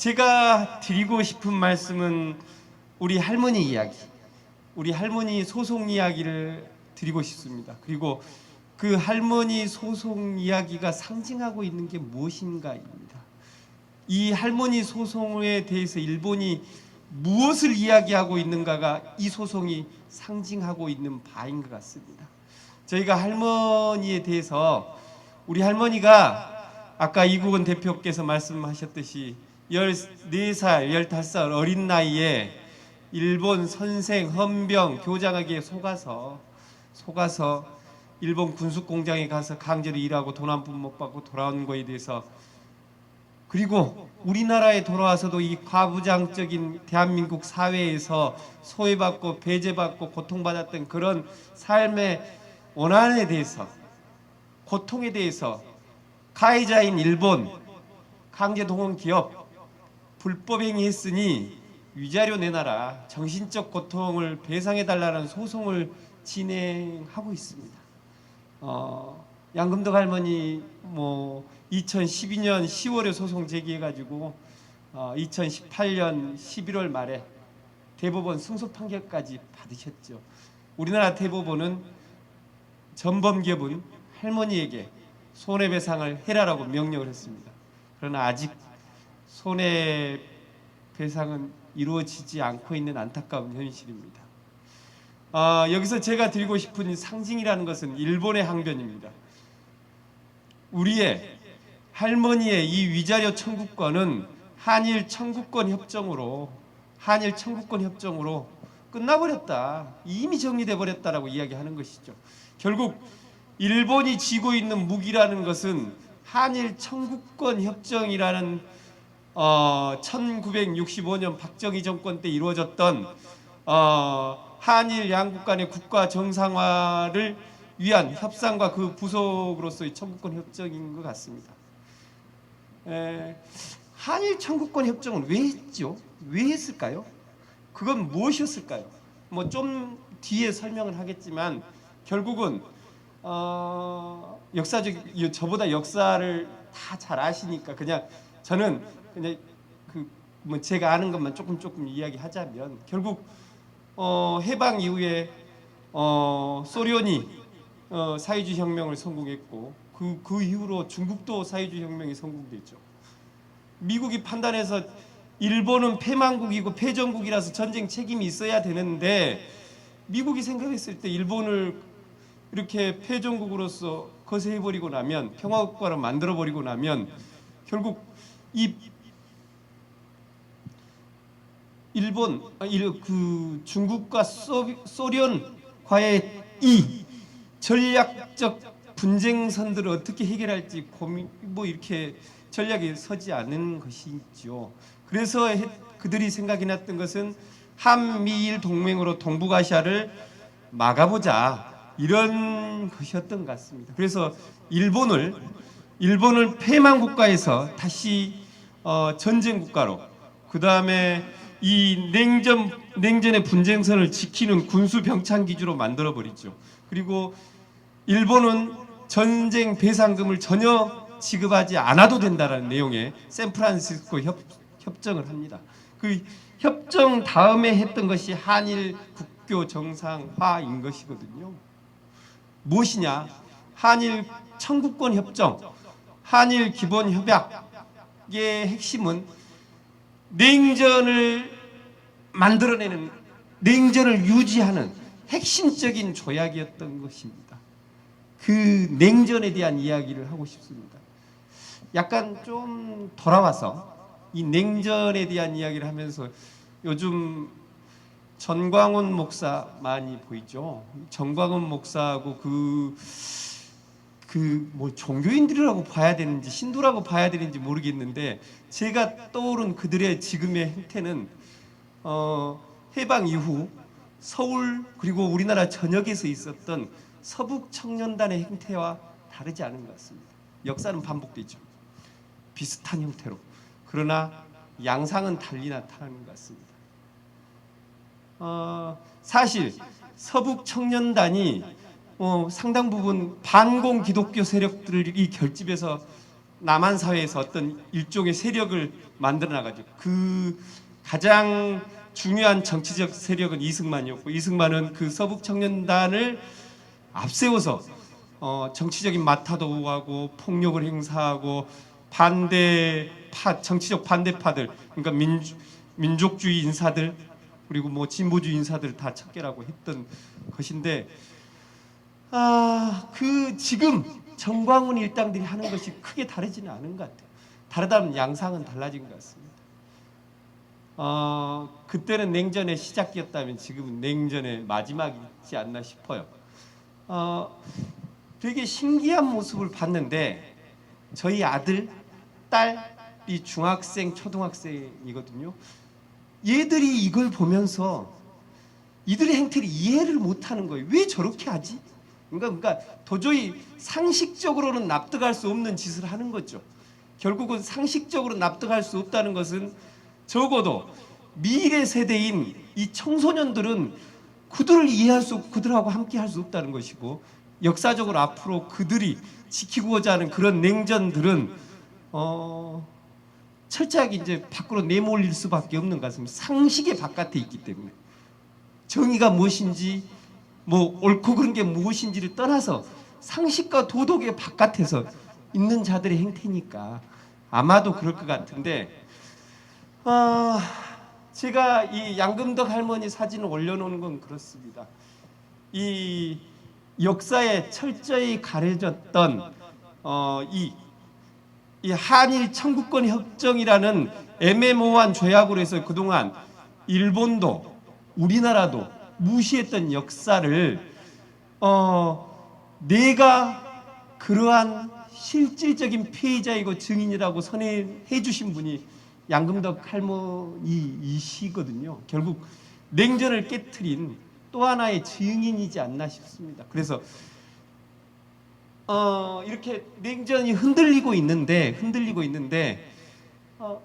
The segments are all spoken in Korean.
제가 드리고 싶은 말씀은 우리 할머니 이야기, 우리 할머니 소송 이야기를 드리고 싶습니다. 그리고 그 할머니 소송 이야기가 상징하고 있는 게 무엇인가입니다. 이 할머니 소송에 대해서 일본이 무엇을 이야기하고 있는가가 이 소송이 상징하고 있는 바인 것 같습니다. 저희가 할머니에 대해서, 우리 할머니가 아까 이국은 대표께서 말씀하셨듯이 14살, 15살 어린 나이에 일본 선생, 헌병, 교장에게 속아서 일본 군수공장에 가서 강제로 일하고 돈 한 푼 못 받고 돌아온 거에 대해서, 그리고 우리나라에 돌아와서도 이 과부장적인 대한민국 사회에서 소외받고 배제받고 고통받았던 그런 삶의 원한에 대해서, 고통에 대해서 가해자인 일본, 강제동원 기업 불법행위했으니 위자료 내놔라, 정신적 고통을 배상해달라는 소송을 진행하고 있습니다. 양금덕 할머니 2012년 10월에 소송 제기해가지고 2018년 11월 말에 대법원 승소 판결까지 받으셨죠. 우리나라 대법원은 전범기업은 할머니에게 손해배상을 해라라고 명령을 했습니다. 그러나 아직 손해배상은 이루어지지 않고 있는 안타까운 현실입니다. 여기서 제가 드리고 싶은 상징이라는 것은 일본의 항변입니다. 우리의 할머니의 이 위자료 청구권은 한일 청구권 협정으로 끝나버렸다, 이미 정리돼 버렸다라고 이야기하는 것이죠. 결국 일본이 쥐고 있는 무기라는 것은 한일 청구권 협정이라는 1965년 박정희 정권 때 이루어졌던 한일 양국 간의 국가 정상화를 위한 협상과 그 부속으로서의 청구권 협정인 것 같습니다. 한일 청구권 협정은 왜 했죠? 왜 했을까요? 그건 무엇이었을까요? 좀 뒤에 설명을 하겠지만 결국은 역사적, 저보다 역사를 다 잘 아시니까 저는 그냥 제가 아는 것만 조금 이야기하자면, 결국 해방 이후에 소련이 사회주의 혁명을 성공했고 그 이후로 중국도 사회주의 혁명이 성공됐죠. 미국이 판단해서 일본은 패망국이고 패전국이라서 전쟁 책임이 있어야 되는데, 미국이 생각했을 때 일본을 이렇게 패전국으로서 거세해버리고 나면, 평화국가로 만들어버리고 나면 결국 이 중국과 소련과의 이 전략적 분쟁선들을 어떻게 해결할지 이렇게 전략이 서지 않은 것이죠. 그래서 그들이 생각이 났던 것은 한미일 동맹으로 동북아시아를 막아보자, 이런 것이었던 것 같습니다. 그래서 일본을 패망국가에서 다시 전쟁국가로, 그 다음에 이 냉전의 분쟁선을 지키는 군수병창기지로 만들어버리죠. 그리고 일본은 전쟁 배상금을 전혀 지급하지 않아도 된다는 내용의 샌프란시스코 협정을 합니다. 그 협정 다음에 했던 것이 한일 국교 정상화인 것이거든요. 무엇이냐? 한일 청구권 협정, 한일 기본 협약의 핵심은 냉전을 만들어내는, 냉전을 유지하는 핵심적인 조약이었던 것입니다. 그 냉전에 대한 이야기를 하고 싶습니다. 약간 좀 돌아와서 이 냉전에 대한 이야기를 하면서, 요즘 전광훈 목사 많이 보이죠? 전광훈 목사하고 종교인들이라고 봐야 되는지 신도라고 봐야 되는지 모르겠는데, 제가 떠오른 그들의 지금의 행태는 해방 이후 서울 그리고 우리나라 전역에서 있었던 서북 청년단의 행태와 다르지 않은 것 같습니다. 역사는 반복되죠. 비슷한 형태로. 그러나 양상은 달리 나타나는 것 같습니다. 사실 서북 청년단이 상당 부분 반공 기독교 세력들이 결집해서 남한 사회에서 어떤 일종의 세력을 만들어 나가죠. 그 가장 중요한 정치적 세력은 이승만이었고, 이승만은 그 서북 청년단을 앞세워서 정치적인 마타도하고 폭력을 행사하고 정치적 반대파들, 그러니까 민족주의 인사들, 그리고 뭐 진보주의 인사들 다 척결하고 했던 것인데, 그 지금 정광훈 일당들이 하는 것이 크게 다르지는 않은 것 같아요. 다르다면 양상은 달라진 것 같습니다. 그때는 냉전의 시작이었다면 지금은 냉전의 마지막이지 않나 싶어요. 되게 신기한 모습을 봤는데, 저희 아들, 딸이 중학생, 초등학생이거든요. 얘들이 이걸 보면서 이들의 행태를 이해를 못하는 거예요. 왜 저렇게 하지? 그러니까 도저히 상식적으로는 납득할 수 없는 짓을 하는 거죠. 결국은 상식적으로 납득할 수 없다는 것은 적어도 미래 세대인 이 청소년들은 그들을 이해할 수 없고 그들하고 함께 할 수 없다는 것이고, 역사적으로 앞으로 그들이 지키고자 하는 그런 냉전들은 철저하게 이제 밖으로 내몰릴 수밖에 없는 것 같습니다. 상식의 바깥에 있기 때문에. 정의가 무엇인지, 뭐 옳고 그른 게 무엇인지를 떠나서 상식과 도덕의 바깥에서 있는 자들의 행태니까 아마도 그럴 것 같은데, 제가 이 양금덕 할머니 사진을 올려놓은 건 그렇습니다. 이 역사에 철저히 가려졌던 이 한일 청구권 협정이라는 애매모호한 조약으로 해서 그동안 일본도 우리나라도 무시했던 역사를 내가 그러한 실질적인 피해자이고 증인이라고 선회해 주신 분이 양금덕 할머니이시거든요. 결국 냉전을 깨트린 또 하나의 증인이지 않나 싶습니다. 그래서 이렇게 냉전이 흔들리고 있는데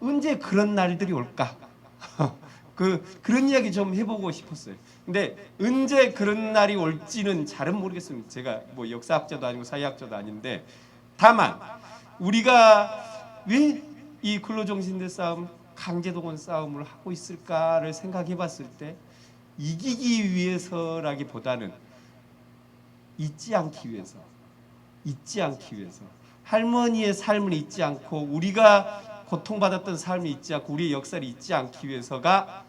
언제 그런 날들이 올까? 그런 이야기 좀 해보고 싶었어요. 근데 언제 그런 날이 올지는 잘은 모르겠습니다. 제가 뭐 역사학자도 아니고 사회학자도 아닌데, 다만 우리가 왜 이 근로정신대 싸움, 강제동원 싸움을 하고 있을까를 생각해봤을 때, 이기기 위해서라기보다는 잊지 않기 위해서, 할머니의 삶을 잊지 않고 우리가 고통받았던 삶을 잊지 않고 우리의 역사를 잊지 않기 위해서가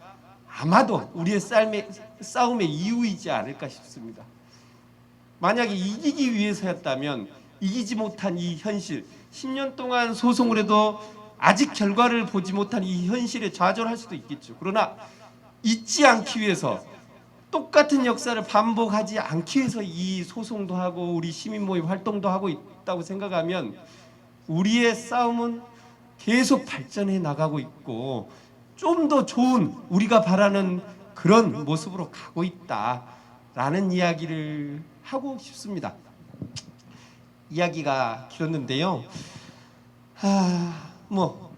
아마도 우리의 싸움의 이유이지 않을까 싶습니다. 만약에 이기기 위해서였다면 이기지 못한 이 현실, 10년 동안 소송을 해도 아직 결과를 보지 못한 이 현실에 좌절할 수도 있겠죠. 그러나 잊지 않기 위해서, 똑같은 역사를 반복하지 않기 위해서 이 소송도 하고 우리 시민모임 활동도 하고 있다고 생각하면 우리의 싸움은 계속 발전해 나가고 있고 좀 더 좋은, 우리가 바라는 그런 모습으로 가고 있다라는 이야기를 하고 싶습니다. 이야기가 길었는데요. 뭐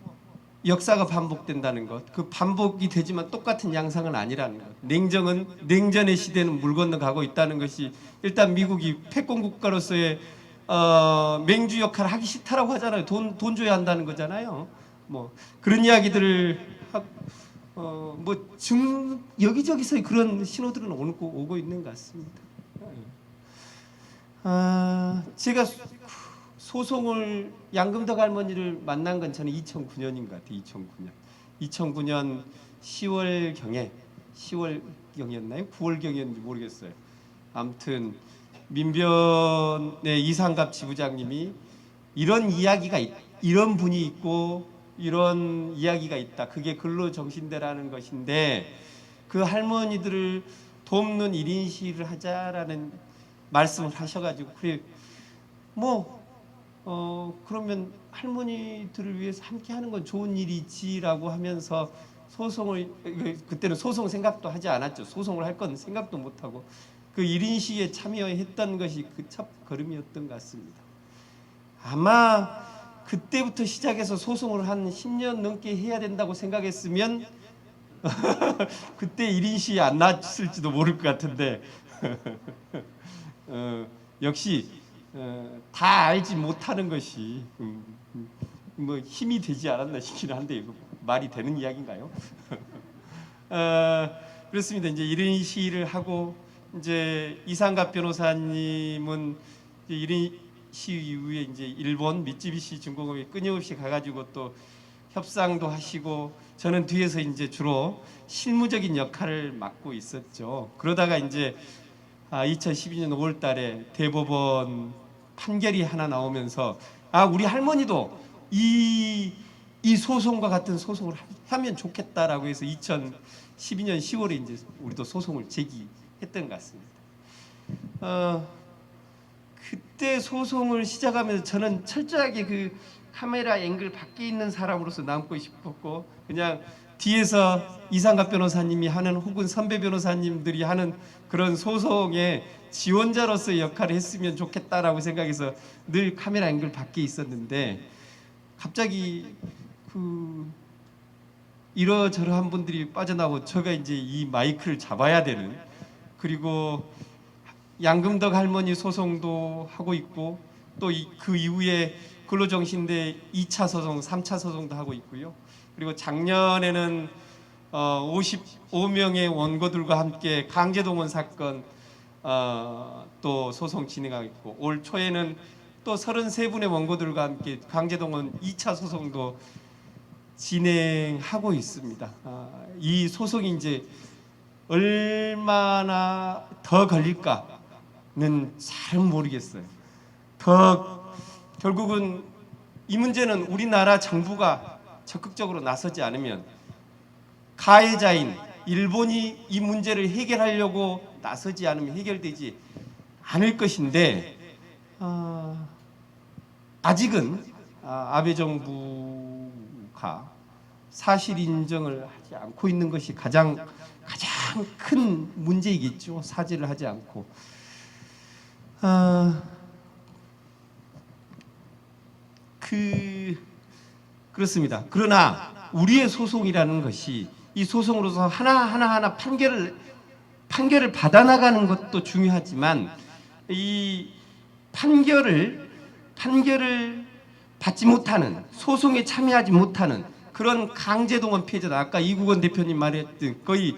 역사가 반복된다는 것, 그 반복이 되지만 똑같은 양상은 아니라는 것, 냉전의 시대는 물 건너가고 있다는 것이, 일단 미국이 패권 국가로서의 맹주 역할을 하기 싫다라고 하잖아요. 돈 줘야 한다는 거잖아요. 뭐 그런 이야기들을 여기저기서 그런 신호들은 오고 있는 것 같습니다. 제가 소송을, 양금덕 할머니를 만난 건 저는 2009년인 것 같아요. 2009년 10월경이었나요? 9월경이었는지 모르겠어요. 아무튼 민변의 이상갑 지부장님이 이런 분이 있고 이런 이야기가 있다. 그게 근로정신대라는 것인데 그 할머니들을 돕는 1인 시위를 하자라는 말씀을 하셔가지고, 그래 그러면 할머니들을 위해서 함께 하는 건 좋은 일이지라고 하면서 그때는 소송 생각도 하지 않았죠. 소송을 할 건 생각도 못하고 그 1인 시위에 참여했던 것이 그 첫 걸음이었던 것 같습니다. 아마 그때부터 시작해서 소송을 한 10년 넘게 해야 된다고 생각했으면 그때 1인 시위 안 났을지도 모를 것 같은데 역시 다 알지 못하는 것이 뭐 힘이 되지 않았나 싶기는 한데 이거 말이 되는 이야기인가요? 그렇습니다. 이제 이런 시위를 하고 이제 이상갑 변호사님은 이제 이런 시위 이후에 이제 일본 미쯔비시 중공업에 끊임없이 가가지고 또 협상도 하시고 저는 뒤에서 이제 주로 실무적인 역할을 맡고 있었죠. 그러다가 이제 2012년 5월달에 대법원 판결이 하나 나오면서 우리 할머니도 이 소송과 같은 소송을 하면 좋겠다라고 해서 2012년 10월에 이제 우리도 소송을 제기했던 것 같습니다. 그때 소송을 시작하면서 저는 철저하게 그 카메라 앵글 밖에 있는 사람으로서 남고 싶었고 그냥 뒤에서 이상갑 변호사님이 하는 혹은 선배 변호사님들이 하는 그런 소송의 지원자로서의 역할을 했으면 좋겠다라고 생각해서 늘 카메라 앵글 밖에 있었는데 갑자기 그 이러저러한 분들이 빠져나오고 제가 이제 이 마이크를 잡아야 되는 그리고 양금덕 할머니 소송도 하고 있고 또 그 이후에 근로정신대 2차 소송, 3차 소송도 하고 있고요. 그리고 작년에는 55명의 원고들과 함께 강제동원 사건 또 소송 진행하고 있고 올 초에는 또 33분의 원고들과 함께 강제동원 2차 소송도 진행하고 있습니다. 이 소송이 이제 얼마나 더 걸릴까는 잘 모르겠어요. 결국은 이 문제는 우리나라 정부가 적극적으로 나서지 않으면 가해자인 일본이 이 문제를 해결하려고 나서지 않으면 해결되지 않을 것인데 아직은 아베 정부가 사실 인정을 하지 않고 있는 것이 가장 큰 문제이겠죠. 사죄를 하지 않고 그렇습니다. 그러나 우리의 소송이라는 것이 이 소송으로서 하나 판결을 받아나가는 것도 중요하지만 이 판결을 받지 못하는 소송에 참여하지 못하는 그런 강제동원 피해자들 아까 이국원 대표님 말했던 거의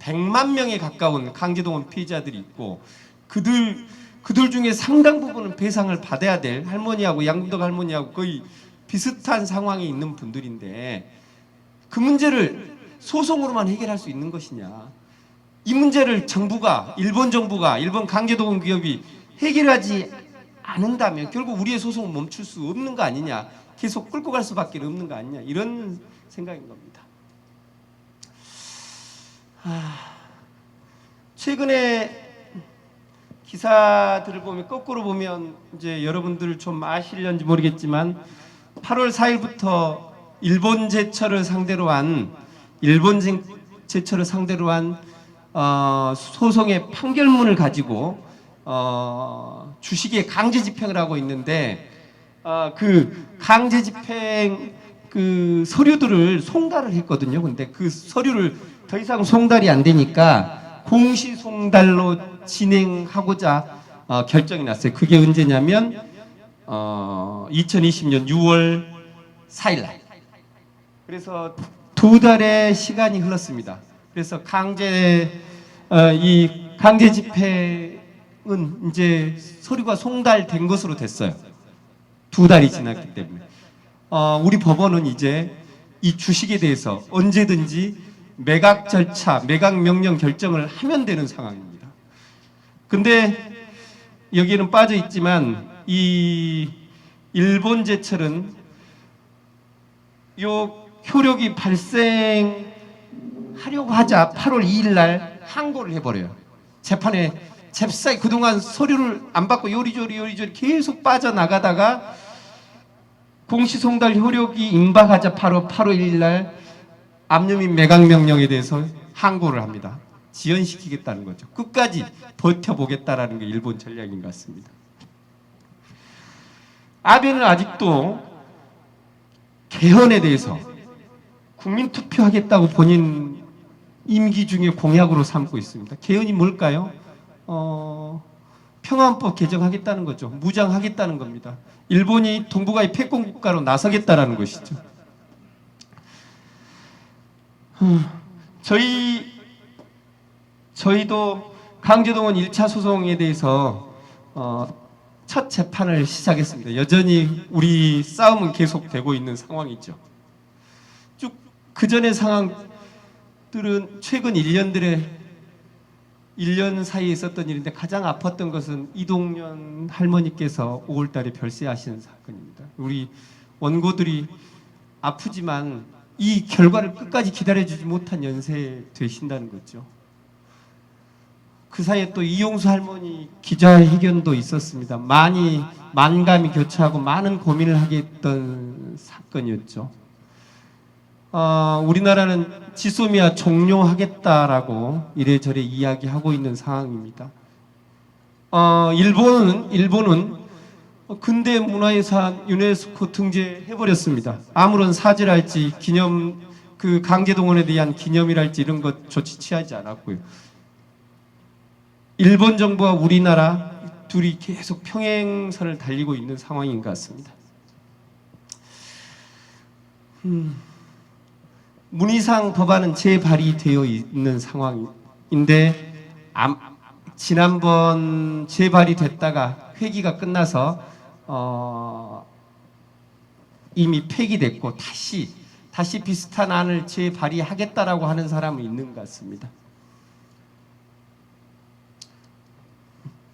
100만 명에 가까운 강제동원 피해자들이 있고 그들 중에 상당 부분은 배상을 받아야 될 할머니하고 양금덕 할머니하고 거의 비슷한 상황에 있는 분들인데 그 문제를 소송으로만 해결할 수 있는 것이냐 이 문제를 일본 정부가 일본 강제동원 기업이 해결하지 않는다면 결국 우리의 소송은 멈출 수 없는 거 아니냐 계속 끌고 갈 수밖에 없는 거 아니냐 이런 생각인 겁니다. 최근에 기사들을 보면 거꾸로 보면 이제 여러분들 좀 아실런지 모르겠지만 8월 4일부터 일본 제철을 상대로 한 소송의 판결문을 가지고 주식의 강제 집행을 하고 있는데 그 강제 집행 그 서류들을 송달을 했거든요. 근데 그 서류를 더 이상 송달이 안 되니까 공시 송달로 진행하고자 결정이 났어요. 그게 언제냐면 2020년 6월 4일 날. 그래서 2달의 시간이 흘렀습니다. 그래서 이 강제 집행은 이제 서류가 송달된 것으로 됐어요. 2달이 지났기 때문에. 우리 법원은 이제 이 주식에 대해서 언제든지 매각 절차, 매각 명령 결정을 하면 되는 상황입니다. 근데 여기에는 빠져 있지만 이 일본 제철은 요 효력이 발생하려고 하자 8월 2일 날 항고를 해버려요. 재판에 잽싸게 그동안 서류를 안 받고 요리조리 계속 빠져나가다가 공시송달 효력이 임박하자 8월 1일 날 압류민 매각명령에 대해서 항고를 합니다. 지연시키겠다는 거죠. 끝까지 버텨보겠다라는 게 일본 전략인 것 같습니다. 아베는 아직도 개헌에 대해서 국민투표하겠다고 본인 임기 중에 공약으로 삼고 있습니다. 개헌이 뭘까요? 평화헌법 개정하겠다는 거죠. 무장하겠다는 겁니다. 일본이 동북아의 패권 국가로 나서겠다라는 것이죠. 저희도 강제동원 1차 소송에 대해서 첫 재판을 시작했습니다. 여전히 우리 싸움은 계속되고 있는 상황이죠. 쭉 그전의 상황들은 최근 1년 사이에 있었던 일인데 가장 아팠던 것은 이동연 할머니께서 5월 달에 별세하시는 사건입니다. 우리 원고들이 아프지만 이 결과를 끝까지 기다려주지 못한 연세에 되신다는 거죠. 그 사이에 또 이용수 할머니 기자회견도 있었습니다. 만감이 교차하고 많은 고민을 하게 했던 사건이었죠. 우리나라는 지소미아 종료하겠다라고 이래저래 이야기하고 있는 상황입니다. 일본은 근대 문화유산 유네스코 등재해버렸습니다. 아무런 사죄를 할지 그 강제동원에 대한 기념이랄지 이런 것 조치 취하지 않았고요. 일본 정부와 우리나라 둘이 계속 평행선을 달리고 있는 상황인 것 같습니다. 문희상 법안은 재발의되어 있는 상황인데 지난번 재발의됐다가 회기가 끝나서 이미 폐기됐고 다시 비슷한 안을 재발의하겠다라고 하는 사람은 있는 것 같습니다.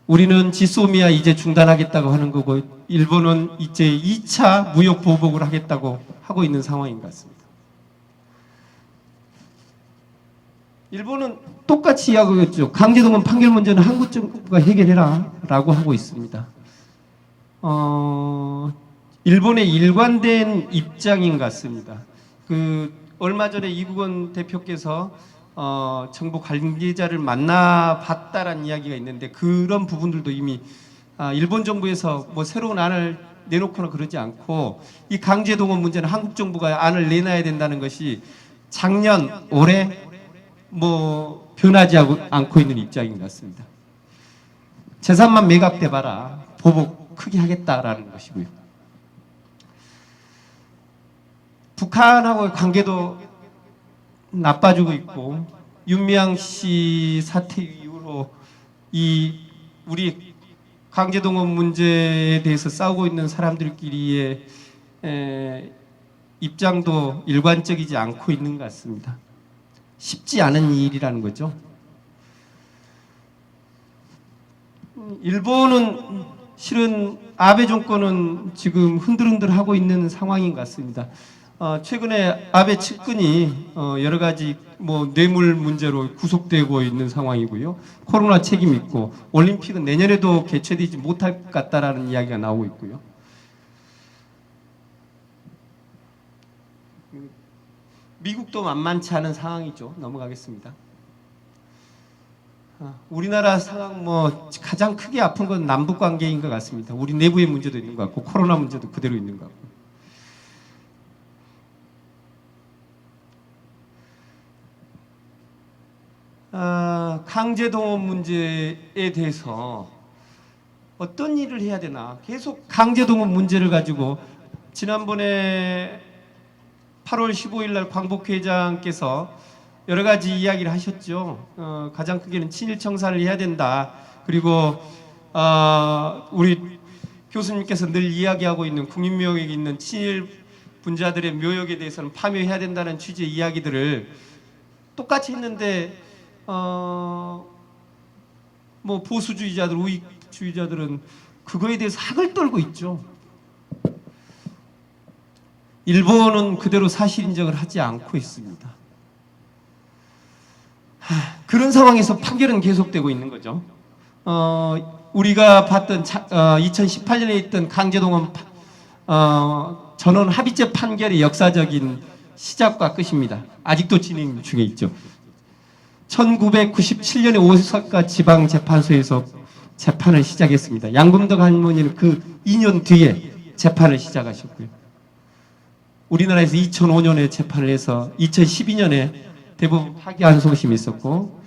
우리는 지소미아 이제 중단하겠다고 하는 거고 일본은 이제 2차 무역 보복을 하겠다고 하고 있는 상황인 것 같습니다. 일본은 똑같이 이야기하고 있죠. 강제동원 판결 문제는 한국 정부가 해결해라 라고 하고 있습니다. 일본의 일관된 입장인 것 같습니다. 얼마 전에 이국원 대표께서 정부 관계자를 만나봤다라는 이야기가 있는데 그런 부분들도 이미 일본 정부에서 뭐 새로운 안을 내놓거나 그러지 않고 이 강제동원 문제는 한국 정부가 안을 내놔야 된다는 것이 작년, 올해 뭐 변하지 않고 있는 입장인 것 같습니다. 재산만 매각돼봐라. 보복 크게 하겠다라는 것이고요. 북한하고의 관계도 나빠지고 있고 윤미향 씨 사태 이후로 우리 강제동원 문제에 대해서 싸우고 있는 사람들끼리의 입장도 일관적이지 않고 있는 것 같습니다. 쉽지 않은 일이라는 거죠. 일본은 실은 아베 정권은 지금 흔들흔들하고 있는 상황인 것 같습니다. 최근에 아베 측근이 여러 가지 뭐 뇌물 문제로 구속되고 있는 상황이고요. 코로나 책임 있고 올림픽은 내년에도 개최되지 못할 것 같다라는 이야기가 나오고 있고요. 미국도 만만치 않은 상황이죠. 넘어가겠습니다. 우리나라 상황 뭐 가장 크게 아픈 건 남북 관계인 것 같습니다. 우리 내부의 문제도 있는 것 같고 코로나 문제도 그대로 있는 것 같고. 강제동원 문제에 대해서 어떤 일을 해야 되나 계속 강제동원 문제를 가지고 지난번에 8월 15일 날 광복 회장께서 여러 가지 이야기를 하셨죠. 가장 크게는 친일 청산을 해야 된다. 그리고 우리 교수님께서 늘 이야기하고 있는 국민묘역에 있는 친일 분자들의 묘역에 대해서는 파묘해야 된다는 취지의 이야기들을 똑같이 했는데 뭐 보수주의자들, 우익주의자들은 그거에 대해서 학을 떨고 있죠. 일본은 그대로 사실 인정을 하지 않고 있습니다. 그런 상황에서 판결은 계속되고 있는 거죠. 우리가 봤던 2018년에 있던 강제동원 전원 합의체 판결의 역사적인 시작과 끝입니다. 아직도 진행 중에 있죠. 1997년에 오사카 지방재판소에서 재판을 시작했습니다. 양금덕 할머니는 그 2년 뒤에 재판을 시작하셨고요. 우리나라에서 2005년에 재판을 해서 2012년에 대법원 파기환송심이 있었고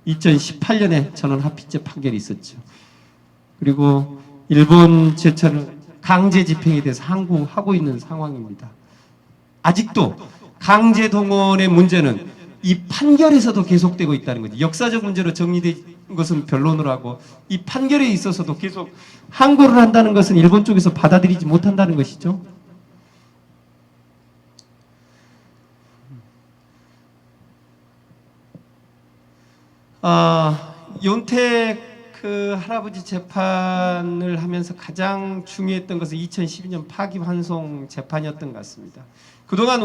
2018년에 전원 합의체 판결이 있었죠. 그리고 일본 제철은 강제 집행에 대해서 항구하고 있는 상황입니다. 아직도 강제 동원의 문제는 이 판결에서도 계속되고 있다는 거죠. 역사적 문제로 정리된 것은 변론을 하고 이 판결에 있어서도 계속 항고를 한다는 것은 일본 쪽에서 받아들이지 못한다는 것이죠. 윤택 그 할아버지 재판을 하면서 가장 중요했던 것은 2012년 파기환송 재판이었던 것 같습니다. 그동안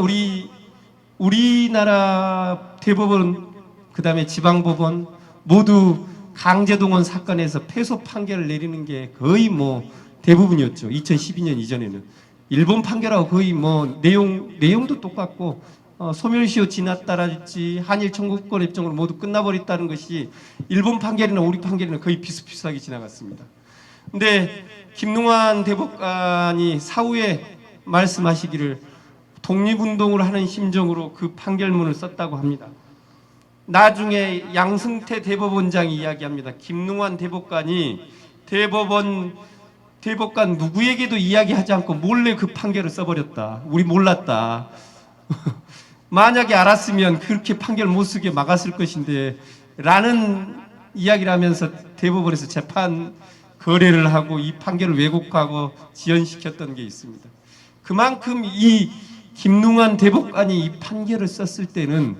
우리나라 대법원 그다음에 지방법원 모두 강제동원 사건에서 패소 판결을 내리는 게 거의 뭐 대부분이었죠. 2012년 이전에는 일본 판결하고 거의 뭐 내용도 똑같고 소멸시효 지났다랄지 한일 청구권 협정으로 모두 끝나버렸다는 것이 일본 판결이나 우리 판결이나 거의 비슷비슷하게 지나갔습니다. 근데 김능환 대법관이 사후에 말씀하시기를 독립운동을 하는 심정으로 그 판결문을 썼다고 합니다. 나중에 양승태 대법원장이 이야기합니다. 김능환 대법관이 대법관 누구에게도 이야기하지 않고 몰래 그 판결을 써버렸다. 우리 몰랐다. 만약에 알았으면 그렇게 판결 못 쓰게 막았을 것인데 라는 이야기를 하면서 대법원에서 재판 거래를 하고 이 판결을 왜곡하고 지연시켰던 게 있습니다. 그만큼 이 김능환 대법관이 이 판결을 썼을 때는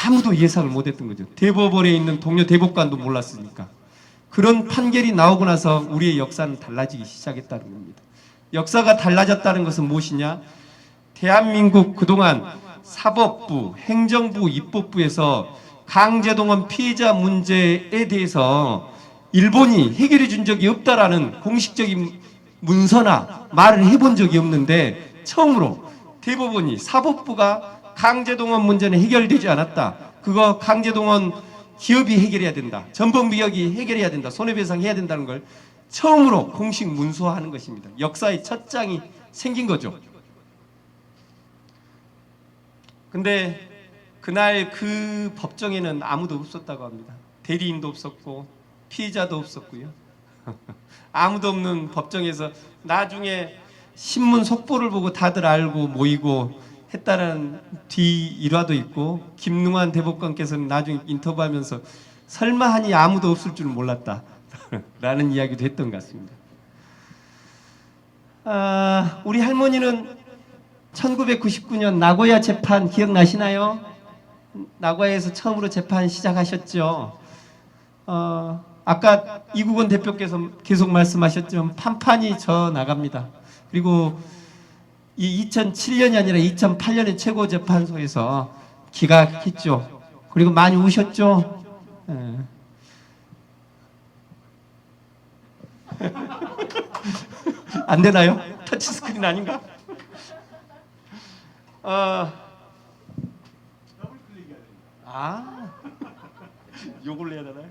아무도 예상을 못했던 거죠. 대법원에 있는 동료 대법관도 몰랐으니까. 그런 판결이 나오고 나서 우리의 역사는 달라지기 시작했다는 겁니다. 역사가 달라졌다는 것은 무엇이냐? 대한민국 그동안 사법부, 행정부, 입법부에서 강제동원 피해자 문제에 대해서 일본이 해결해 준 적이 없다라는 공식적인 문서나 말을 해본 적이 없는데 처음으로 대법원이 사법부가 강제동원 문제는 해결되지 않았다. 그거 강제동원 기업이 해결해야 된다. 전범기업이 해결해야 된다. 손해배상 해야 된다는 걸 처음으로 공식 문서화하는 것입니다. 역사의 첫 장이 생긴 거죠. 근데 그날 그 법정에는 아무도 없었다고 합니다. 대리인도 없었고 피해자도 없었고요. 아무도 없는 법정에서 나중에 신문 속보를 보고 다들 알고 모이고 했다는 뒤 일화도 있고 김능환 대법관께서는 나중에 인터뷰하면서 설마 하니 아무도 없을 줄은 몰랐다 라는 이야기도 했던 것 같습니다. 우리 할머니는 1999년 나고야 재판 기억나시나요? 나고야에서 처음으로 재판 시작하셨죠. 아까 이국원 대표께서 계속 말씀하셨지만 판판이 져 나갑니다. 그리고 이 2007년이 아니라 2008년에 최고재판소에서 기각했죠. 그리고 많이 우셨죠. 안 되나요? 터치스크린 아닌가? 욕을 내야 되나요?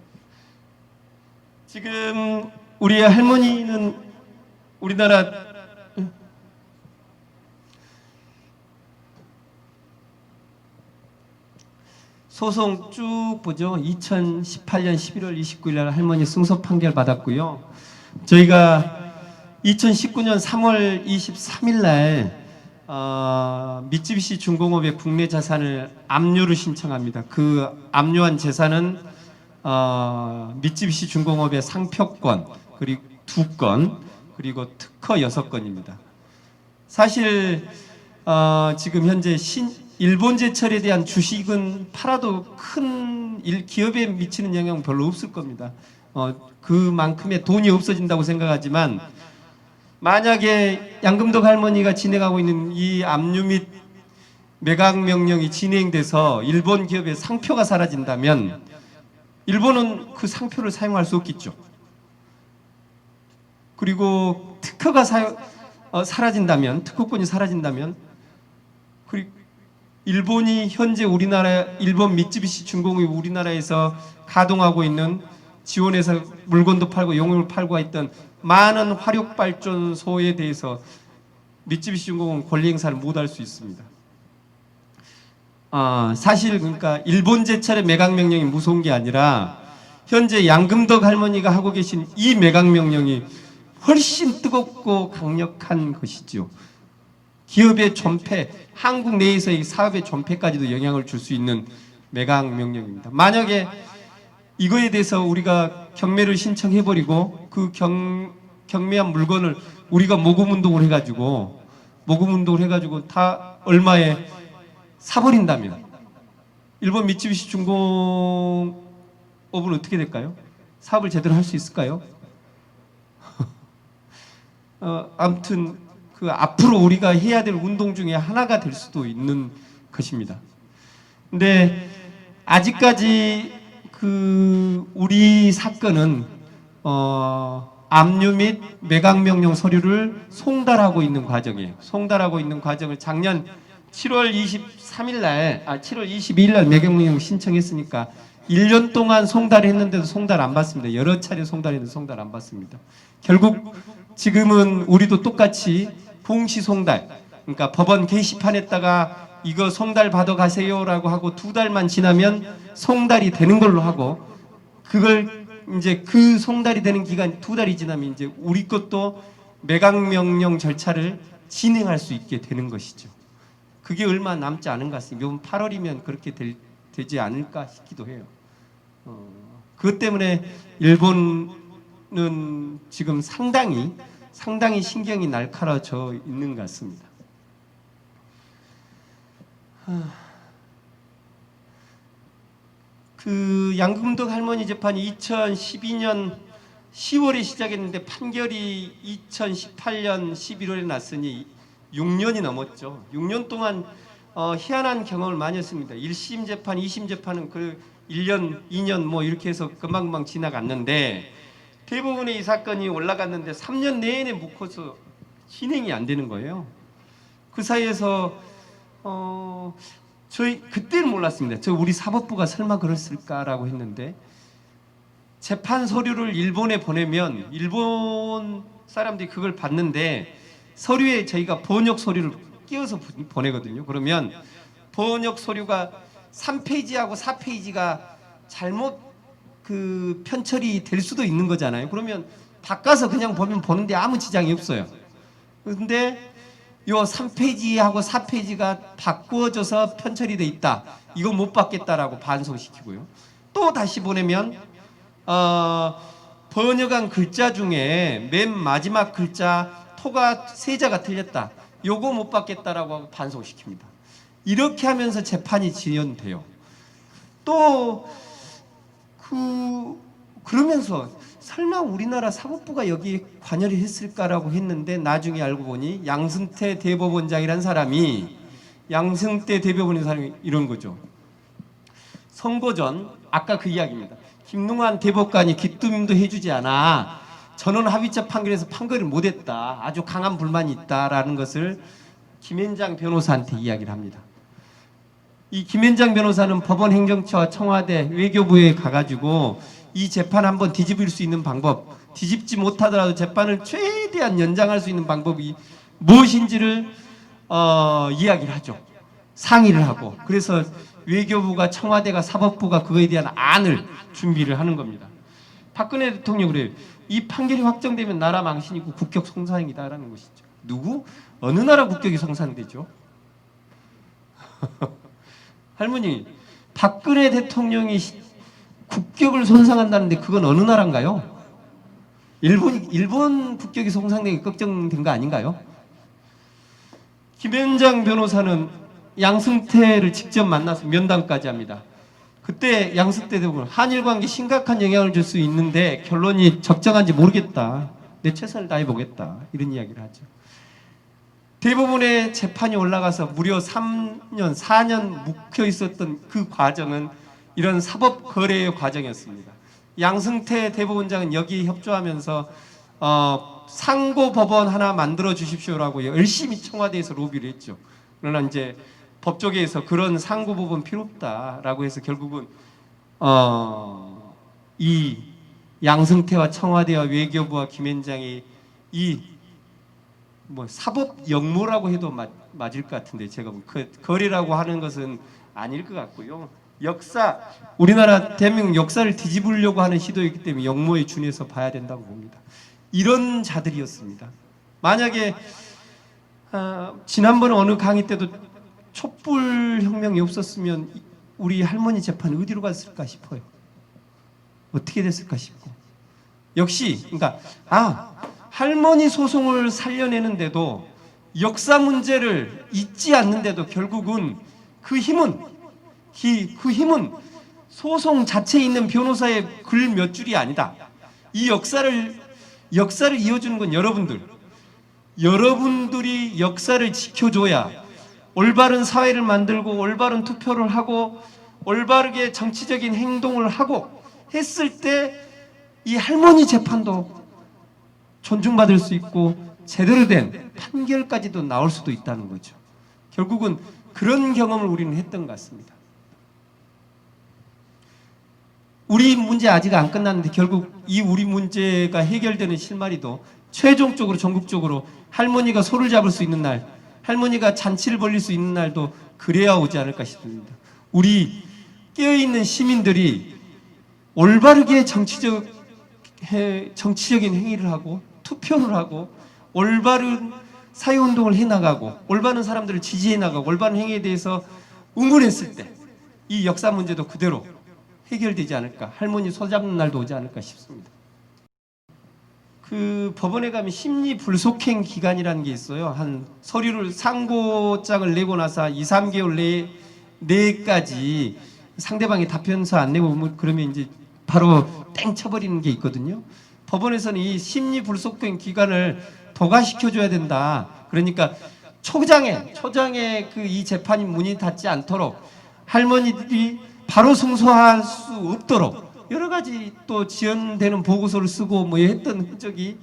지금 우리 할머니는 우리나라 소송 쭉 보죠. 2018년 11월 29일 날 할머니 승소 판결 받았고요. 저희가 2019년 3월 23일 날 미쯔비시 중공업의 국내 자산을 압류를 신청합니다. 그 압류한 재산은 미쯔비시 중공업의 상표권 그리고 2건 그리고 특허 6건입니다. 사실 지금 현재 일본 제철에 대한 주식은 팔아도 큰 기업에 미치는 영향은 별로 없을 겁니다. 그만큼의 돈이 없어진다고 생각하지만 만약에 양금덕 할머니가 진행하고 있는 이 압류 및 매각 명령이 진행돼서 일본 기업의 상표가 사라진다면 일본은 그 상표를 사용할 수 없겠죠. 그리고 특허가 사라진다면, 특허권이 사라진다면, 그리고 일본이 현재 일본 미쯔비시 중공업이 우리나라에서 가동하고 있는 지원해서 물건도 팔고 용역을 팔고 있던 많은 화력발전소에 대해서 미쯔비시 중공업은 권리 행사를 못할 수 있습니다. 사실 그러니까 일본 제철의 매각 명령이 무서운 게 아니라 현재 양금덕 할머니가 하고 계신 이 매각명령이 훨씬 뜨겁고 강력한 것이죠. 기업의 존폐, 한국 내에서의 사업의 존폐까지도 영향을 줄 수 있는 매각명령입니다. 만약에 이거에 대해서 우리가 경매를 신청해버리고 그 경매한 물건을 우리가 모금운동을 해가지고 다 얼마에 사버린다면 일본 미쓰비시 중공업은 어떻게 될까요? 사업을 제대로 할 수 있을까요? 아무튼 그 앞으로 우리가 해야 될 운동 중에 하나가 될 수도 있는 것입니다. 근데 아직까지 그 우리 사건은 압류 및 매각명령 서류를 송달하고 있는 과정이에요. 송달하고 있는 과정을 작년 7월 23일 날, 7월 22일 날 매각명령 신청했으니까 1년 동안 송달했는데도 송달 안 받습니다. 여러 차례 송달했는데 송달 안 받습니다. 결국 지금은 우리도 똑같이 공시 송달, 그러니까 법원 게시판에다가 이거 송달 받아 가세요라고 하고 2달만 지나면 송달이 되는 걸로 하고, 그걸 이제 그 송달이 되는 기간 2달이 지나면 이제 우리 것도 매각명령 절차를 진행할 수 있게 되는 것이죠. 그게 얼마 남지 않은 것 같습니다. 이번 8월이면 그렇게 되지 않을까 싶기도 해요. 그것 때문에 일본은 지금 상당히 신경이 날카로워져 있는 것 같습니다. 그 양금덕 할머니 재판이 2012년 10월에 시작했는데 판결이 2018년 11월에 났으니 6년이 넘었죠. 6년 동안 희한한 경험을 많이 했습니다. 1심 재판, 2심 재판은 그 1년, 2년 뭐 이렇게 해서 금방금방 지나갔는데, 대부분의 이 사건이 올라갔는데 3년 내내 묵혀서 진행이 안 되는 거예요. 그 사이에서 저희 그때는 몰랐습니다. 우리 사법부가 설마 그랬을까라고 했는데, 재판 서류를 일본에 보내면 일본 사람들이 그걸 봤는데 서류에 저희가 번역 서류를 끼워서 보내거든요. 그러면 번역 서류가 3페이지하고 4페이지가 잘못 그 편철이 될 수도 있는 거잖아요. 그러면 바꿔서 그냥 보는데 아무 지장이 없어요. 근데 요 3페이지하고 4페이지가 바꾸어져서 편철이 돼 있다, 이거 못 받겠다라고 반송시키고요. 또 다시 보내면 번역한 글자 중에 맨 마지막 글자 토가 세자가 틀렸다, 요거 못 받겠다라고 하고 반송시킵니다. 이렇게 하면서 재판이 진행돼요. 또 그러면서 설마 우리나라 사법부가 여기에 관여를 했을까라고 했는데, 나중에 알고 보니 양승태 대법원장이라는 사람이 이런 거죠. 선거 전, 아까 그 이야기입니다. 김능환 대법관이 귀뚜님도 해주지 않아 전원 합의체 판결에서 판결을 못했다, 아주 강한 불만이 있다라는 것을 김앤장 변호사한테 이야기를 합니다. 이 김앤장 변호사는 법원 행정처와 청와대 외교부에 가가지고 이 재판 한번 뒤집을 수 있는 방법, 뒤집지 못하더라도 재판을 최대한 연장할 수 있는 방법이 무엇인지를 이야기를 하죠. 상의를 하고. 그래서 외교부가, 청와대가, 사법부가 그거에 대한 안을 준비를 하는 겁니다. 박근혜 대통령이 그래요. 이 판결이 확정되면 나라 망신이고 국격 송산이다라는 것이죠. 누구? 어느 나라 국격이 송산되죠? 할머니, 박근혜 대통령이 국격을 손상한다는데 그건 어느 나라인가요? 일본 국격이 손상되기 걱정된 거 아닌가요? 김앤장 변호사는 양승태를 직접 만나서 면담까지 합니다. 그때 양승태 대법원, 한일 관계 심각한 영향을 줄 수 있는데 결론이 적정한지 모르겠다, 내 최선을 다해보겠다, 이런 이야기를 하죠. 대법원에 재판이 올라가서 무려 3년, 4년 묵혀 있었던 그 과정은 이런 사법 거래의 과정이었습니다. 양승태 대법원장은 여기에 협조하면서 상고 법원 하나 만들어 주십시오라고 열심히 청와대에서 로비를 했죠. 그러나 이제 법조계에서 그런 상고 법원 필요 없다라고 해서 결국은 이 양승태와 청와대와 외교부와 김앤장이 이 뭐 사법 역모라고 해도 맞을 것 같은데, 제가 거래라고 하는 것은 아닐 것 같고요. 역사, 우리나라 대한민국 역사를 뒤집으려고 하는 시도였기 때문에 역모에 준해서 봐야 된다고 봅니다. 이런 자들이었습니다. 만약에 지난번 어느 강의 때도 촛불혁명이 없었으면 우리 할머니 재판이 어디로 갔을까 싶어요. 어떻게 됐을까 싶고. 역시 그러니까 할머니 소송을 살려내는데도 역사 문제를 잊지 않는데도 결국은 그 힘은 소송 자체에 있는 변호사의 글 몇 줄이 아니다. 이 역사를 이어주는 건 여러분들이 역사를 지켜줘야 올바른 사회를 만들고 올바른 투표를 하고 올바르게 정치적인 행동을 하고 했을 때 이 할머니 재판도 존중받을 수 있고 제대로 된 판결까지도 나올 수도 있다는 거죠. 결국은 그런 경험을 우리는 했던 것 같습니다. 우리 문제 아직 안 끝났는데 결국 이 우리 문제가 해결되는 실마리도 최종적으로 전국적으로 할머니가 소를 잡을 수 있는 날, 할머니가 잔치를 벌릴 수 있는 날도 그래야 오지 않을까 싶습니다. 우리 깨어있는 시민들이 올바르게 정치적인 행위를 하고 투표를 하고 올바른 사회운동을 해나가고 올바른 사람들을 지지해 나가고 올바른 행위에 대해서 응원했을 때 이 역사 문제도 그대로 해결되지 않을까, 할머니 손잡는 날도 오지 않을까 싶습니다. 그 법원에 가면 심리 불속행 기간이라는 게 있어요. 한 서류를 상고장을 내고 나서 2, 3개월 내까지 상대방이 답변서 안 내고 그러면 이제 바로 땡 쳐버리는 게 있거든요. 법원에서는 이 심리 불속행 기간을 도과시켜줘야 된다. 그러니까 초장에 그 이 재판이 문이 닫지 않도록 할머니들이 바로 승소할 수 없도록 여러 가지 또 지연되는 보고서를 쓰고 뭐 했던 흔적이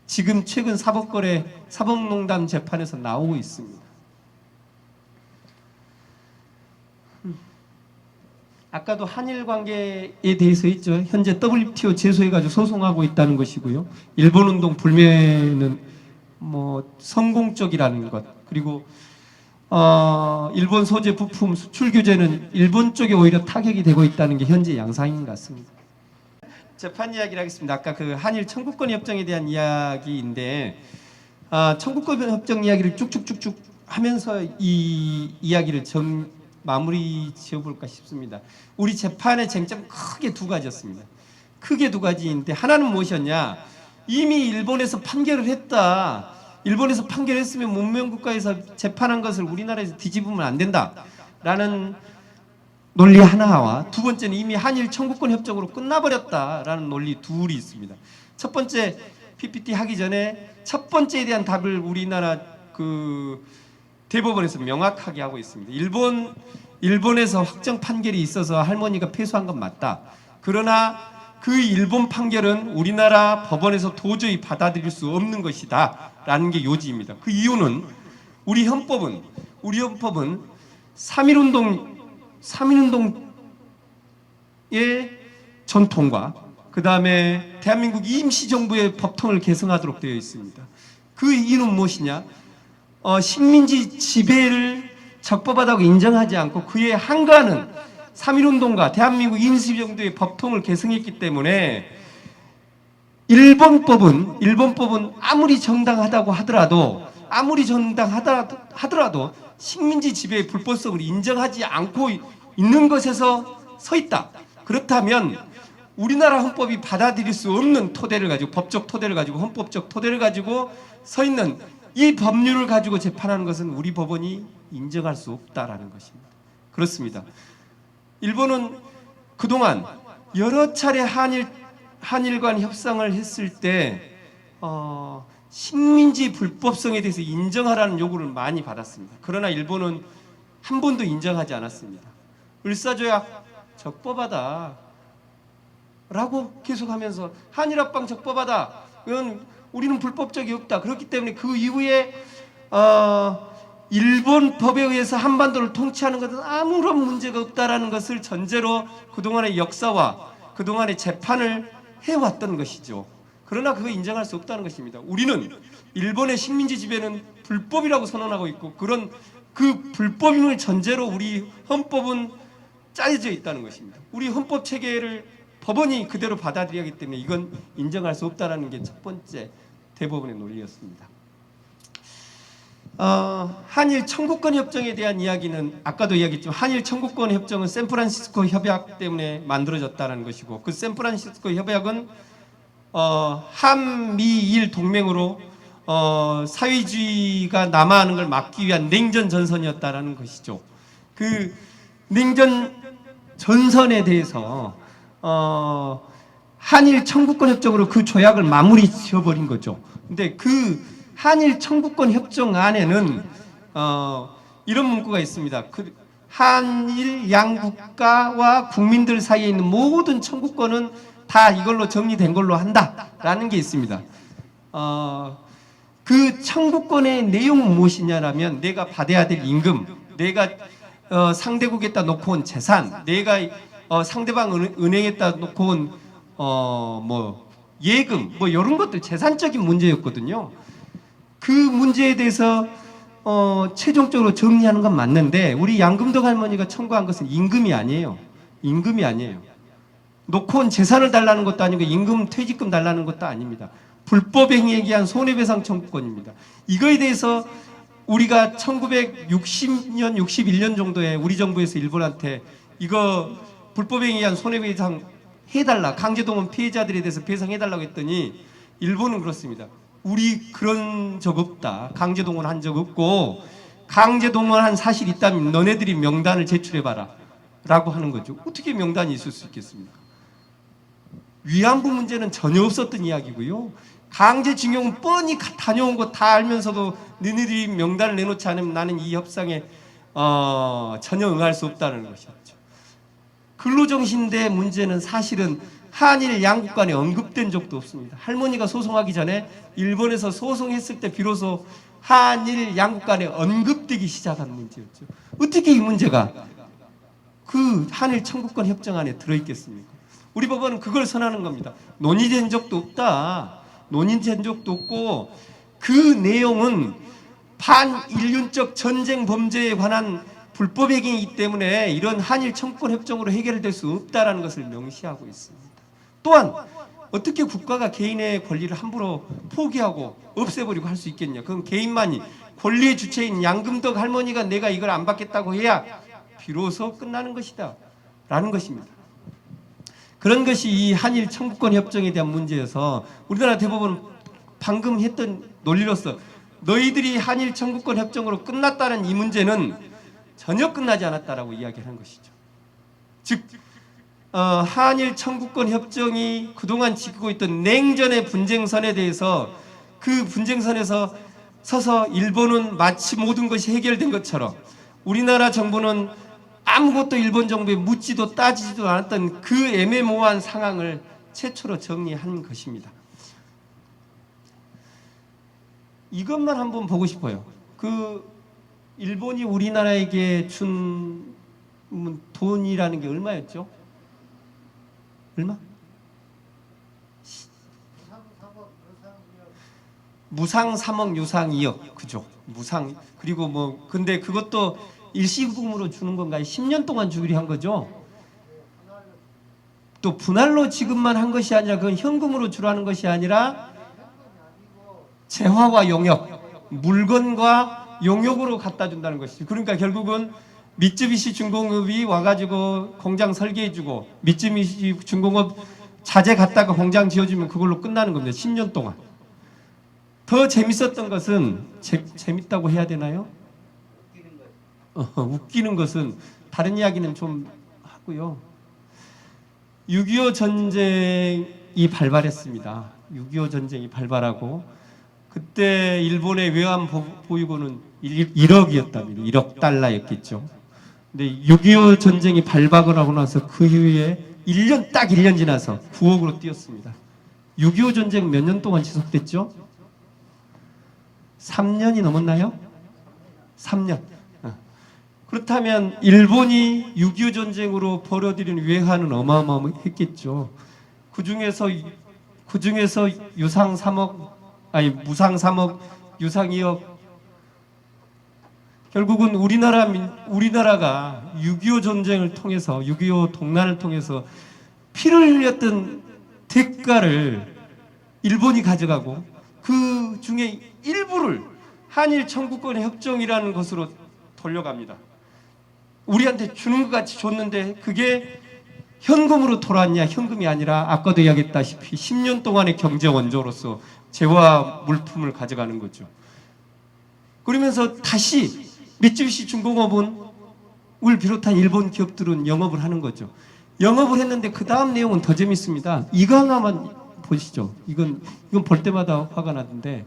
지금 최근 사법농단 재판에서 나오고 있습니다. 아까도 한일 관계에 대해서 있죠. 현재 WTO 제소해가지고 소송하고 있다는 것이고요. 일본 운동 불매는 뭐 성공적이라는 것, 그리고 일본 소재 부품 수출 규제는 일본 쪽에 오히려 타격이 되고 있다는 게 현재 양상인 것 같습니다. 재판 이야기를 하겠습니다. 아까 그 한일 청구권 협정에 대한 이야기인데 청구권 협정 이야기를 쭉쭉쭉쭉 하면서 이 이야기를 마무리 지어볼까 싶습니다. 우리 재판의 쟁점은 크게 두 가지였습니다. 크게 두 가지인데 하나는 무엇이었냐? 이미 일본에서 판결을 했다. 일본에서 판결했으면 문명국가에서 재판한 것을 우리나라에서 뒤집으면 안 된다라는 논리 하나와 두 번째는 이미 한일 청구권 협정으로 끝나버렸다라는 논리 둘이 있습니다. 첫 번째 PPT 하기 전에 첫 번째에 대한 답을 우리나라 그 대법원에서 명확하게 하고 있습니다. 일본에서 확정 판결이 있어서 할머니가 패소한 건 맞다. 그러나 그 일본 판결은 우리나라 법원에서 도저히 받아들일 수 없는 것이다 라는 게 요지입니다. 그 이유는 우리 헌법은 3.1운동의 전통과 그 다음에 대한민국 임시정부의 법통을 개성하도록 되어 있습니다. 그 이유는 무엇이냐? 식민지 지배를 적법하다고 인정하지 않고 그에 항거하는 3.1운동과 대한민국 임시정부의 법통을 개성했기 때문에 일본법은 아무리 정당하다고 하더라도 식민지 지배의 불법성을 인정하지 않고 있는 것에서 서 있다. 그렇다면 우리나라 헌법이 받아들일 수 없는 토대를 가지고 법적 토대를 가지고 헌법적 토대를 가지고 서 있는 이 법률을 가지고 재판하는 것은 우리 법원이 인정할 수 없다라는 것입니다. 그렇습니다. 일본은 그동안 여러 차례 한일 간 협상을 했을 때 식민지 불법성에 대해서 인정하라는 요구를 많이 받았습니다. 그러나 일본은 한 번도 인정하지 않았습니다. 을사조약 적법하다 라고 계속하면서 한일합방 적법하다, 이건 우리는 불법적이 없다. 그렇기 때문에 그 이후에 일본 법에 의해서 한반도를 통치하는 것은 아무런 문제가 없다라는 것을 전제로 그동안의 역사와 그동안의 재판을 해왔던 것이죠. 그러나 그거 인정할 수 없다는 것입니다. 우리는 일본의 식민지 지배는 불법이라고 선언하고 있고 그 불법임을 전제로 우리 헌법은 짜여져 있다는 것입니다. 우리 헌법 체계를 법원이 그대로 받아들여야 하기 때문에 이건 인정할 수 없다는 게 첫 번째 대법원의 논리였습니다. 한일 청구권 협정에 대한 이야기는 아까도 이야기했지만 한일 청구권 협정은 샌프란시스코 협약 때문에 만들어졌다는 것이고, 그 샌프란시스코 협약은 한미일 동맹으로 사회주의가 남하하는 걸 막기 위한 냉전 전선이었다라는 것이죠. 그 냉전 전선에 대해서 한일 청구권 협정으로 그 조약을 마무리 지어버린 거죠. 근데 그 한일 청구권 협정 안에는 이런 문구가 있습니다. 그 한일 양국가와 국민들 사이에 있는 모든 청구권은 다 이걸로 정리된 걸로 한다라는 게 있습니다. 그 청구권의 내용은 무엇이냐라면 내가 받아야 될 임금, 내가 상대국에다 놓고 온 재산, 내가 상대방 은행에다 놓고 온 뭐 예금, 뭐 이런 것들 재산적인 문제였거든요. 그 문제에 대해서 최종적으로 정리하는 건 맞는데, 우리 양금덕 할머니가 청구한 것은 임금이 아니에요. 임금이 아니에요. 놓고 온 재산을 달라는 것도 아니고 임금 퇴직금 달라는 것도 아닙니다. 불법 행위에 의한 손해배상 청구권입니다. 이거에 대해서 우리가 1960년, 61년 정도에 우리 정부에서 일본한테 이거 불법 행위에 의한 손해배상 해달라, 강제동원 피해자들에 대해서 배상해달라고 했더니 일본은 그렇습니다. 우리 그런 적 없다. 강제동원 한 적 없고, 강제동원한 사실이 있다면 너네들이 명단을 제출해봐라 라고 하는 거죠. 어떻게 명단이 있을 수 있겠습니까? 위안부 문제는 전혀 없었던 이야기고요. 강제징용은 뻔히 다녀온 거 다 알면서도 너네들이 명단을 내놓지 않으면 나는 이 협상에 전혀 응할 수 없다는 것이었죠. 근로정신대 문제는 사실은 한일 양국 간에 언급된 적도 없습니다. 할머니가 소송하기 전에 일본에서 소송했을 때 비로소 한일 양국 간에 언급되기 시작한 문제였죠. 어떻게 이 문제가 그 한일 청구권 협정 안에 들어있겠습니까? 우리 법원은 그걸 선언하는 겁니다. 논의된 적도 없다. 논의된 적도 없고, 그 내용은 반인륜적 전쟁 범죄에 관한 불법 행위이기 때문에 이런 한일 청구권 협정으로 해결될 수 없다라는 것을 명시하고 있습니다. 또한 어떻게 국가가 개인의 권리를 함부로 포기하고 없애버리고 할 수 있겠냐? 그건 개인만이, 권리의 주체인 양금덕 할머니가 내가 이걸 안 받겠다고 해야 비로소 끝나는 것이다 라는 것입니다. 그런 것이 이 한일 청구권 협정에 대한 문제여서 우리나라 대법원은 방금 했던 논리로서 너희들이 한일 청구권 협정으로 끝났다는 이 문제는 전혀 끝나지 않았다라고 이야기하는 것이죠. 즉 한일 청구권 협정이 그동안 지키고 있던 냉전의 분쟁선에 대해서 그 분쟁선에서 서서 일본은 마치 모든 것이 해결된 것처럼 우리나라 정부는 아무것도 일본 정부에 묻지도 따지지도 않았던 그 애매모호한 상황을 최초로 정리한 것입니다. 이것만 한번 보고 싶어요. 그 일본이 우리나라에게 준 돈이라는 게 얼마였죠? 얼마? 무상 3억, 유상 2억, 그죠? 무상. 그리고 뭐 근데 그것도 일시금으로 주는 건가요? 10년 동안 주기로 한 거죠? 또 분할로 지급만 한 것이 아니라 그건 현금으로 주라는 것이 아니라 재화와 용역, 물건과 용역으로 갖다 준다는 것이죠. 그러니까 결국은 미쯔비시 중공업이 와가지고 공장 설계해주고 미쯔비시 중공업 자재 갖다가 공장 지어주면 그걸로 끝나는 겁니다. 10년 동안. 더 재밌었던 것은 재밌다고 해야 되나요? 웃기는 것은 다른 이야기는 좀 하고요. 6.25 전쟁이 발발했습니다. 6.25 전쟁이 발발하고 그때 일본의 외환 보유고는 1억이었답니다. 1억 달러였겠죠. 근데 6.25 전쟁이 발박을 하고 나서 그 이후에 딱 1년 지나서 9억으로 뛰었습니다. 6.25 전쟁 몇 년 동안 지속됐죠? 3년이 넘었나요? 3년. 그렇다면 일본이 6.25 전쟁으로 벌어들인 외환은 어마어마했겠죠. 그 중에서 무상 3억, 유상 2억, 결국은 우리나라가 6.25 전쟁을 통해서 6.25 동란을 통해서 피를 흘렸던 대가를 일본이 가져가고 그 중에 일부를 한일 청구권 협정이라는 것으로 돌려갑니다. 우리한테 주는 것 같이 줬는데 그게 현금으로 돌아왔냐? 현금이 아니라 아까도 이야기했다시피 10년 동안의 경제 원조로서 재화 물품을 가져가는 거죠. 그러면서 다시 미쯔비시 중공업을 비롯한 일본 기업들은 영업을 하는 거죠. 영업을 했는데 그 다음 내용은 더 재밌습니다. 이거 하나만 보시죠. 이건 볼 때마다 화가 나던데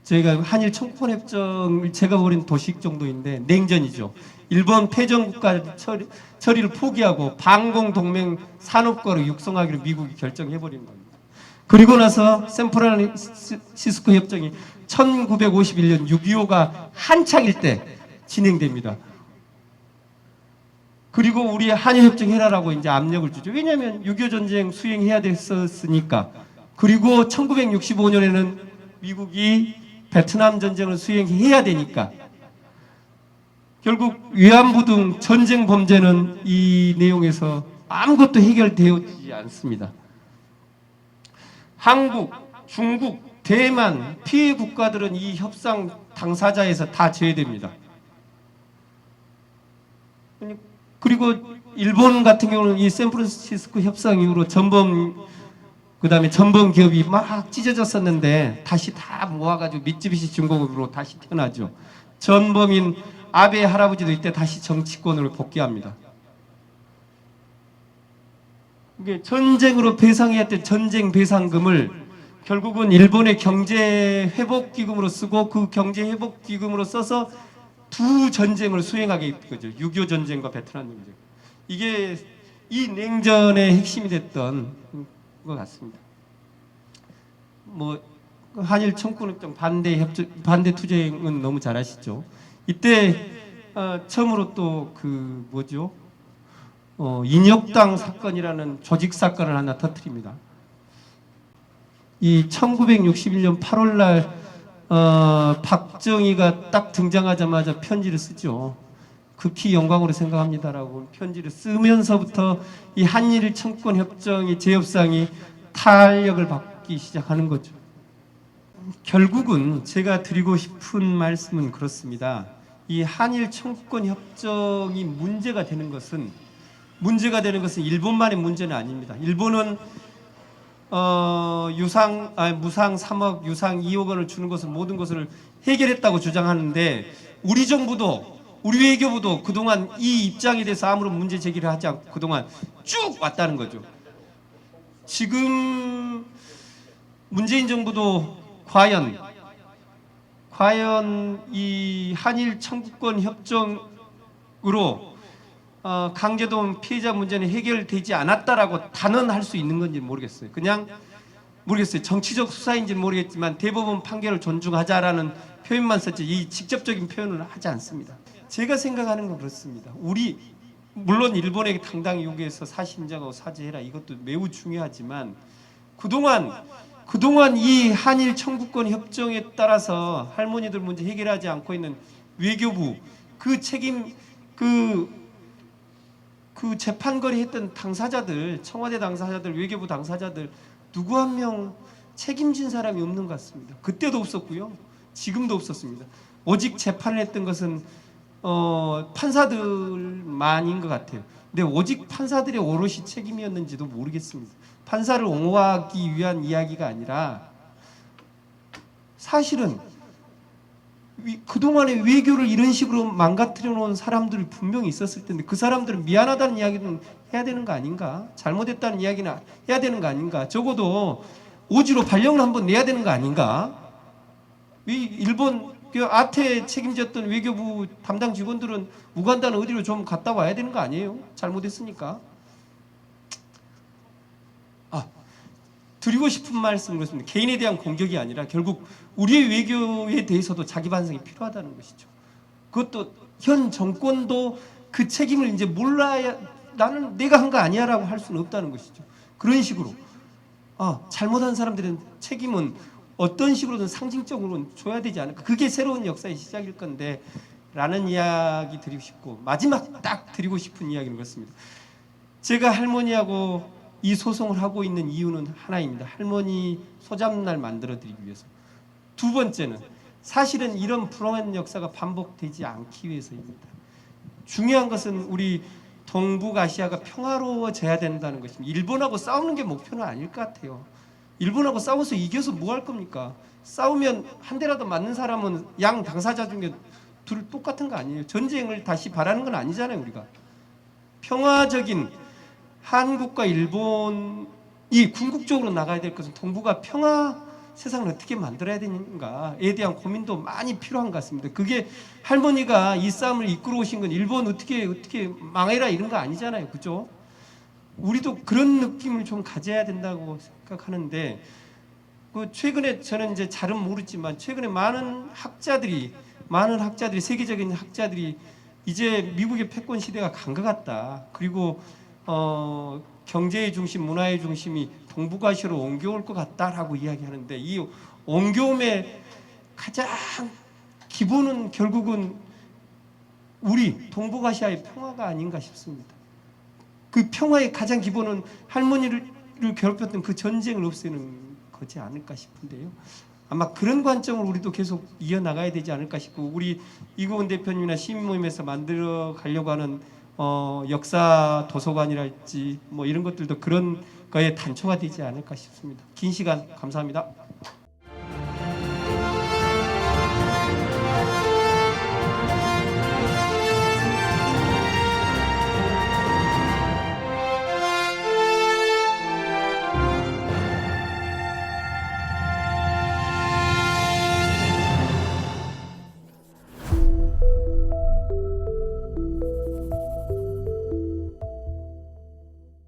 저희가 한일 청구권 협정을 제가 버린 도식 정도인데 냉전이죠. 일본 패전국가 처리를 포기하고 방공 동맹 산업과로 육성하기로 미국이 결정해버린 겁니다. 그리고 나서 샌프란시스코 협정이 1951년 6.25가 한창일 때 진행됩니다. 그리고 우리 한일협정 해라라고 이제 압력을 주죠. 왜냐하면 6.25 전쟁 수행해야 됐었으니까. 그리고 1965년에는 미국이 베트남 전쟁을 수행해야 되니까. 결국 위안부 등 전쟁 범죄는 이 내용에서 아무것도 해결되지 않습니다. 한국, 중국, 대만 피해 국가들은 이 협상 당사자에서 다 제외됩니다. 그리고 일본 같은 경우는 이 샌프란시스코 협상 이후로 그다음에 전범 기업이 막 찢어졌었는데 다시 다 모아가지고 미쯔비시 중공업으로 다시 태어나죠. 전범인 아베 할아버지도 이때 다시 정치권으로 복귀합니다. 이게 전쟁으로 배상해야 될 전쟁 배상금을 결국은 일본의 경제회복기금으로 쓰고 그 경제회복기금으로 써서 두 전쟁을 수행하게 된 거죠. 6.25 전쟁과 베트남 전쟁. 이게 이 냉전의 핵심이 됐던 것 같습니다. 한일 청구협정 반대 투쟁은 너무 잘 아시죠. 이때 처음으로 또 인혁당 사건이라는 조직 사건을 하나 터뜨립니다. 이 1961년 8월날 박정희가 딱 등장하자마자 편지를 쓰죠. 극히 영광으로 생각합니다라고 편지를 쓰면서부터 이 한일 청구권 협정의 재협상이 탄력을 받기 시작하는 거죠. 결국은 제가 드리고 싶은 말씀은 그렇습니다. 이 한일 청구권 협정이 문제가 되는 것은 일본만의 문제는 아닙니다. 일본은 무상 3억, 유상 2억 원을 주는 것을 모든 것을 해결했다고 주장하는데 우리 정부도 우리 외교부도 그동안 이 입장에 대해서 아무런 문제 제기를 하지 않고 그동안 쭉 왔다는 거죠. 지금 문재인 정부도 과연 이 한일 청구권 협정으로 강제동 피해자 문제는 해결되지 않았다라고 단언할 수 있는 건지 모르겠어요. 모르겠어요. 정치적 수사인지는 모르겠지만 대법원 판결을 존중하자라는 표현만 썼지 이 직접적인 표현을 하지 않습니다. 제가 생각하는 건 그렇습니다. 물론 일본에게 당당히 요구해서 사실 인정하고 사죄해라 이것도 매우 중요하지만 그동안 이 한일 청구권 협정에 따라서 할머니들 문제 해결하지 않고 있는 외교부 그 책임 그 재판거리 했던 당사자들, 청와대 당사자들, 외교부 당사자들 누구 한 명 책임진 사람이 없는 것 같습니다. 그때도 없었고요. 지금도 없었습니다. 오직 재판을 했던 것은 판사들만인 것 같아요. 근데 오직 판사들의 오롯이 책임이었는지도 모르겠습니다. 판사를 옹호하기 위한 이야기가 아니라 사실은 그동안의 외교를 이런 식으로 망가뜨려 놓은 사람들이 분명히 있었을 텐데 그 사람들은 미안하다는 이야기는 해야 되는 거 아닌가? 잘못했다는 이야기는 해야 되는 거 아닌가? 적어도 오지로 발령을 한번 내야 되는 거 아닌가? 일본 아태 책임졌던 외교부 담당 직원들은 우간다는 어디로 좀 갔다 와야 되는 거 아니에요? 잘못했으니까. 드리고 싶은 말씀은 그렇습니다. 개인에 대한 공격이 아니라 결국 우리의 외교에 대해서도 자기 반성이 필요하다는 것이죠. 그것도 현 정권도 그 책임을 이제 몰라야 나는 내가 한 거 아니야라고 할 수는 없다는 것이죠. 그런 식으로 잘못한 사람들은 책임은 어떤 식으로든 상징적으로 줘야 되지 않을까. 그게 새로운 역사의 시작일 건데 라는 이야기 드리고 싶고, 마지막 딱 드리고 싶은 이야기는 그렇습니다. 제가 할머니하고 이 소송을 하고 있는 이유는 하나입니다. 할머니 소잡날 만들어 드리기 위해서. 두 번째는 사실은 이런 불행한 역사가 반복되지 않기 위해서입니다. 중요한 것은 우리 동북아시아가 평화로워져야 된다는 것입니다. 일본하고 싸우는 게 목표는 아닐 것 같아요. 일본하고 싸워서 이겨서 뭐 할 겁니까? 싸우면 한 대라도 맞는 사람은 양 당사자 중에 둘 똑같은 거 아니에요? 전쟁을 다시 바라는 건 아니잖아요, 우리가. 평화적인 한국과 일본이 궁극적으로 나가야 될 것은 동북아 평화 세상을 어떻게 만들어야 되는가에 대한 고민도 많이 필요한 것 같습니다. 그게 할머니가 이 싸움을 이끌어 오신 건 일본 어떻게 망해라 이런 거 아니잖아요, 그죠? 우리도 그런 느낌을 좀 가져야 된다고 생각하는데, 그 최근에 저는 이제 잘은 모르지만 최근에 많은 학자들이 세계적인 학자들이 이제 미국의 패권 시대가 간 것 같다. 그리고 경제의 중심, 문화의 중심이 동북아시아로 옮겨올 것 같다라고 이야기하는데, 이 옮겨옴의 가장 기본은 결국은 우리 동북아시아의 평화가 아닌가 싶습니다. 그 평화의 가장 기본은 할머니를 괴롭혔던 그 전쟁을 없애는 거지 않을까 싶은데요. 아마 그런 관점을 우리도 계속 이어나가야 되지 않을까 싶고, 우리 이고은 대표님이나 시민 모임에서 만들어 가려고 하는 역사 도서관이랄지 뭐 이런 것들도 그런 거에 단초가 되지 않을까 싶습니다. 긴 시간 감사합니다.